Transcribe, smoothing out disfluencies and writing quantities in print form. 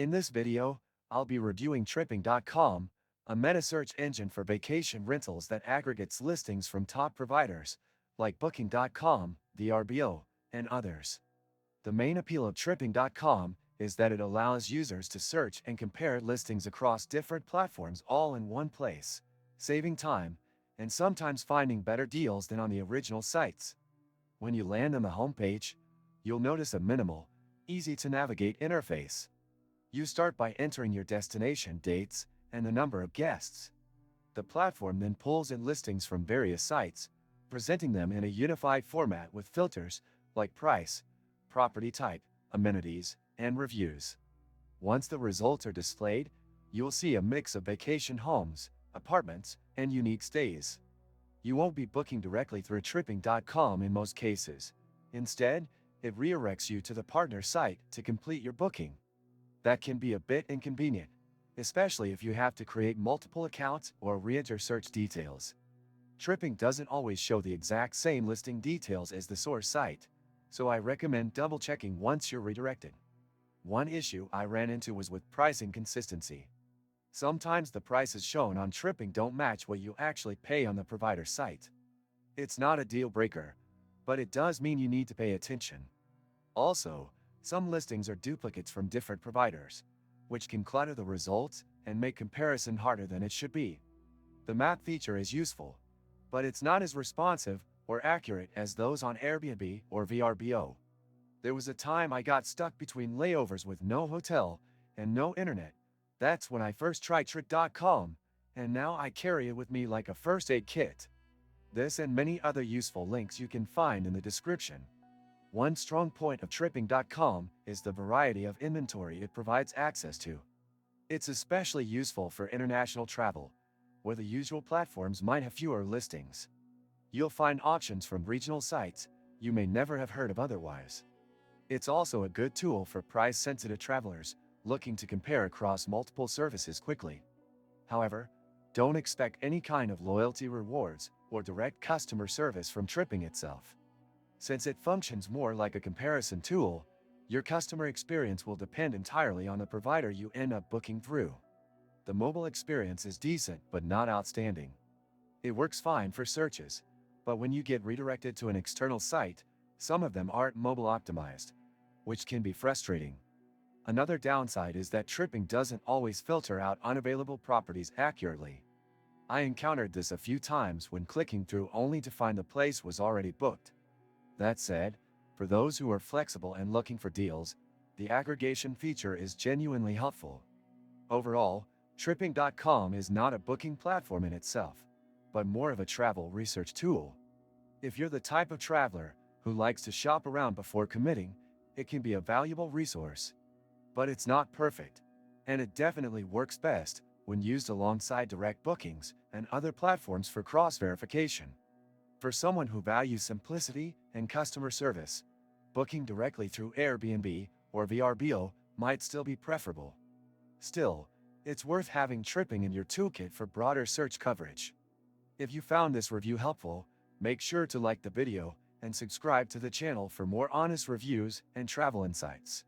In this video, I'll be reviewing Tripping.com, a meta search engine for vacation rentals that aggregates listings from top providers like Booking.com, VRBO, and others. The main appeal of Tripping.com is that it allows users to search and compare listings across different platforms all in one place, saving time and sometimes finding better deals than on the original sites. When you land on the homepage, you'll notice a minimal, easy-to-navigate interface. You start by entering your destination dates and the number of guests. The platform then pulls in listings from various sites, presenting them in a unified format with filters like price, property type, amenities, and reviews. Once the results are displayed, you'll see a mix of vacation homes, apartments, and unique stays. You won't be booking directly through Tripping.com in most cases. Instead, it redirects you to the partner site to complete your booking. That can be a bit inconvenient, especially if you have to create multiple accounts or re-enter search details. Tripping doesn't always show the exact same listing details as the source site, so I recommend double-checking once you're redirected. One issue I ran into was with pricing consistency. Sometimes the prices shown on Tripping don't match what you actually pay on the provider site. It's not a deal breaker, but it does mean you need to pay attention. Also, some listings are duplicates from different providers, which can clutter the results and make comparison harder than it should be. The map feature is useful, but it's not as responsive or accurate as those on Airbnb or VRBO. There was a time I got stuck between layovers with no hotel and no internet. That's when I first tried Trick.com, and now I carry it with me like a first aid kit. This and many other useful links you can find in the description. One strong point of Tripping.com is the variety of inventory it provides access to. It's especially useful for international travel, where the usual platforms might have fewer listings. You'll find options from regional sites you may never have heard of otherwise. It's also a good tool for price-sensitive travelers looking to compare across multiple services quickly. However, don't expect any kind of loyalty rewards or direct customer service from Tripping itself. Since it functions more like a comparison tool, your customer experience will depend entirely on the provider you end up booking through. The mobile experience is decent but not outstanding. It works fine for searches, but when you get redirected to an external site, some of them aren't mobile optimized, which can be frustrating. Another downside is that Tripping doesn't always filter out unavailable properties accurately. I encountered this a few times when clicking through only to find the place was already booked. That said, for those who are flexible and looking for deals, the aggregation feature is genuinely helpful. Overall, Tripping.com is not a booking platform in itself, but more of a travel research tool. If you're the type of traveler who likes to shop around before committing, it can be a valuable resource. But it's not perfect, and it definitely works best when used alongside direct bookings and other platforms for cross-verification. For someone who values simplicity and customer service, booking directly through Airbnb or VRBO might still be preferable. Still, it's worth having Tripping in your toolkit for broader search coverage. If you found this review helpful, make sure to like the video and subscribe to the channel for more honest reviews and travel insights.